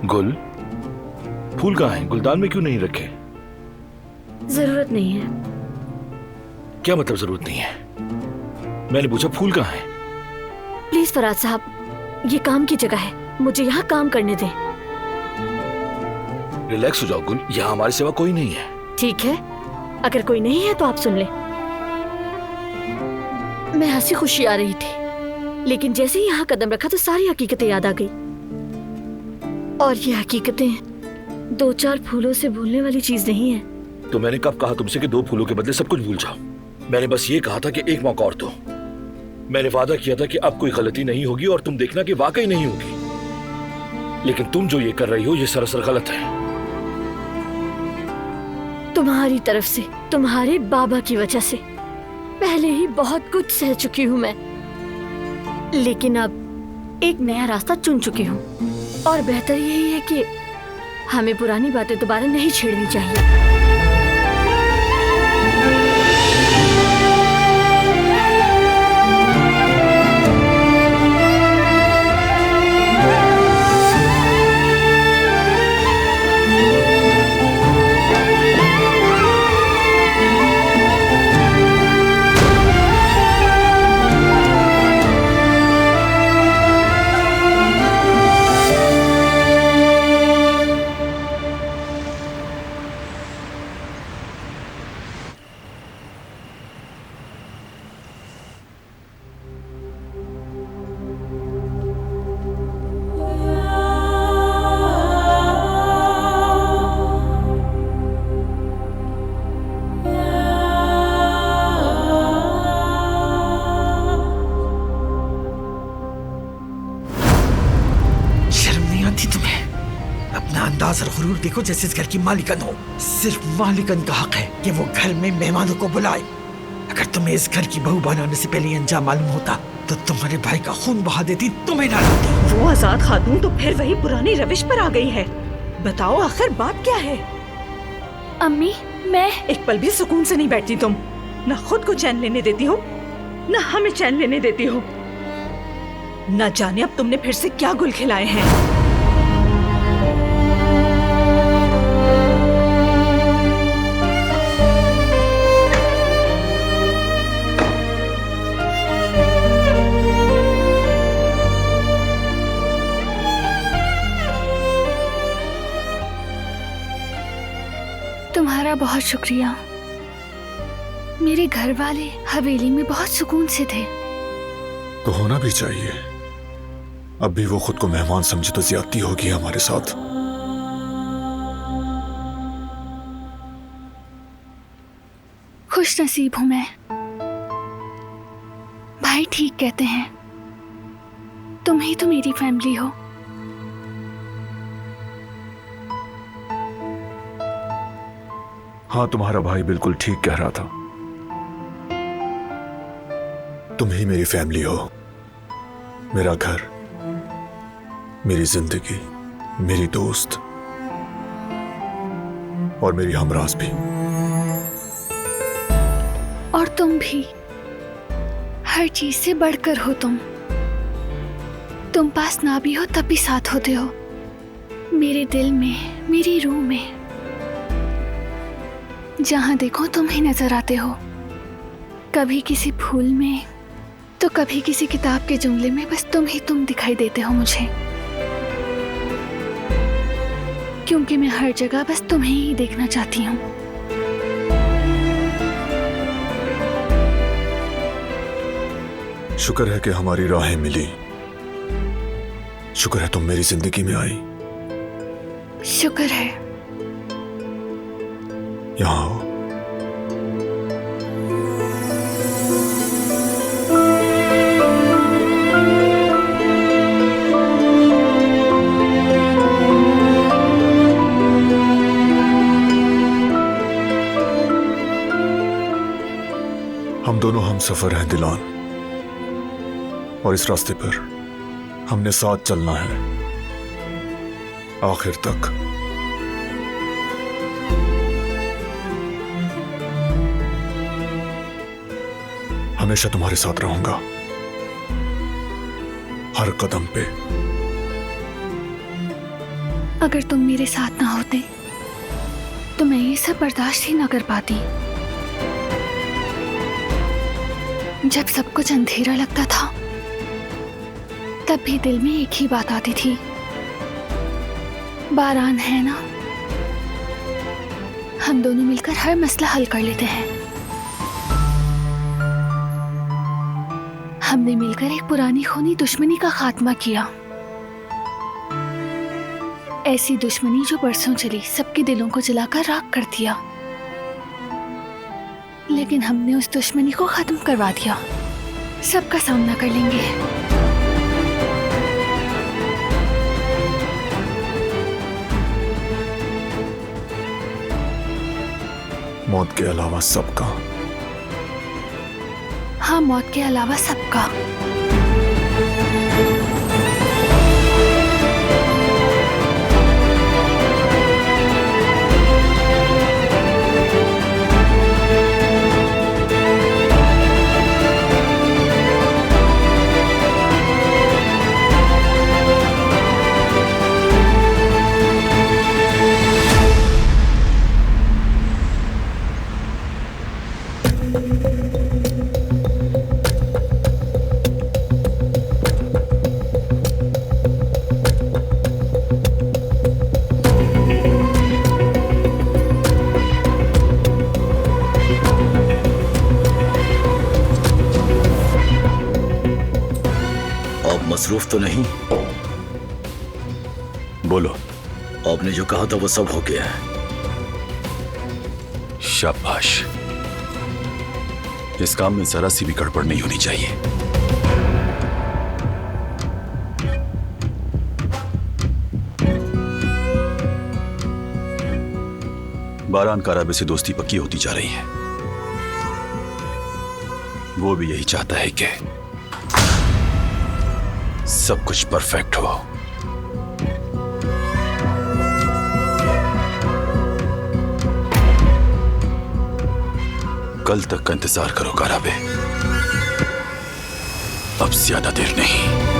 गुल, फूल कहाँ हैं? गुलदान में क्यों नहीं रखे? जरूरत नहीं है। क्या मतलब जरूरत नहीं है? मैंने पूछा फूल कहाँ हैं? प्लीज फराज साहब, ये काम की जगह है, मुझे यहाँ काम करने दें। रिलैक्स हो जाओ गुल, यहाँ हमारे सिवा कोई नहीं है। ठीक है, अगर कोई नहीं है तो आप सुन ले। मैं हंसी खुशी आ रही थी, लेकिन जैसे ही यहाँ कदम रखा तो सारी हकीकतें याद आ गई। और ये हकीकतें दो चार फूलों से भूलने वाली चीज नहीं है। तो मैंने कब कहा तुमसे कि 2 फूलों के बदले सब कुछ भूल जाओ? मैंने बस ये कहा था कि एक मौका और दो। मैंने वादा किया था कि अब कोई गलती नहीं होगी और तुम देखना कि वाकई नहीं होगी। लेकिन तुम जो ये कर रही हो ये सरासर गलत है। तुम्हारी तरफ से, तुम्हारे बाबा की वजह से पहले ही बहुत कुछ सह चुकी हूँ मैं, लेकिन अब एक नया रास्ता चुन चुकी हूँ और बेहतर यही है कि हमें पुरानी बातें दोबारा नहीं छेड़नी चाहिए। अंदाज और गुरूर देखो जैसे इस घर की मालिकन हो। सिर्फ मालिकन का हक है कि वो घर में मेहमानों को बुलाए। अगर तुम्हें इस घर की बहू बनाने से पहले अंजाम मालूम होता तो तुम्हारे भाई का खून बहा देती, तुम्हें ना लाती। वो आजाद खातून तो फिर वही पुरानी रविश पर आ गई है। बताओ आखिर बात क्या है? अम्मी, मैं एक पल भी सुकून से नहीं बैठती तुम। न खुद को चैन लेने देती हो, न हमें चैन लेने देती हो। न जाने अब तुमने फिर से क्या गुल खिलाए हैं। तुम्हारा बहुत शुक्रिया। मेरे घर वाले हवेली में बहुत सुकून से थे। तो होना भी चाहिए। अब भी वो खुद को मेहमान समझे तो ज्यादती होगी हमारे साथ। खुश नसीब हूं मैं। भाई ठीक कहते हैं, तुम ही तो मेरी फैमिली हो। हाँ, तुम्हारा भाई बिल्कुल ठीक कह रहा था। तुम ही मेरी फैमिली हो, मेरा घर, मेरी जिंदगी, मेरी दोस्त और मेरी हमराज भी। और तुम भी हर चीज से बढ़कर हो। तुम पास ना भी हो तब भी साथ होते हो, मेरे दिल में, मेरी रूह में। जहां देखो तुम ही नजर आते हो, कभी किसी फूल में तो कभी किसी किताब के जुमले में। बस तुम ही तुम दिखाई देते हो मुझे, क्योंकि मैं हर जगह बस तुम्हें ही देखना चाहती हूँ। शुक्र है कि हमारी राहें मिली। शुक्र है तुम मेरी जिंदगी में आई। शुक्र है। यहाँ आओ। हम दोनों हम सफर हैं दिलान, और इस रास्ते पर हमने साथ चलना है आखिर तक। हमेशा तुम्हारे साथ रहूंगा, हर कदम पे। अगर तुम मेरे साथ ना होते तो मैं ये सब बर्दाश्त ही ना कर पाती। जब सब कुछ अंधेरा लगता था तब भी दिल में एक ही बात आती थी, बारान है ना, हम दोनों मिलकर हर मसला हल कर लेते हैं। हमने मिलकर एक पुरानी खूनी दुश्मनी का खात्मा किया, ऐसी दुश्मनी जो बरसों चली, सबके दिलों को जलाकर राख कर दिया। लेकिन हमने उस दुश्मनी को खत्म करवा दिया। सबका सामना कर लेंगे। मौत के अलावा सबका। हाँ, मौत के अलावा सबका। मसरूफ तो नहीं? बोलो, आपने जो कहा था वो सब हो गया है। शाबाश, इस काम में जरा सी भी गड़बड़ नहीं होनी चाहिए। बारान काराबे से दोस्ती पक्की होती जा रही है। वो भी यही चाहता है कि सब कुछ परफेक्ट हो। कल तक का इंतजार करो काराबे, अब ज्यादा देर नहीं।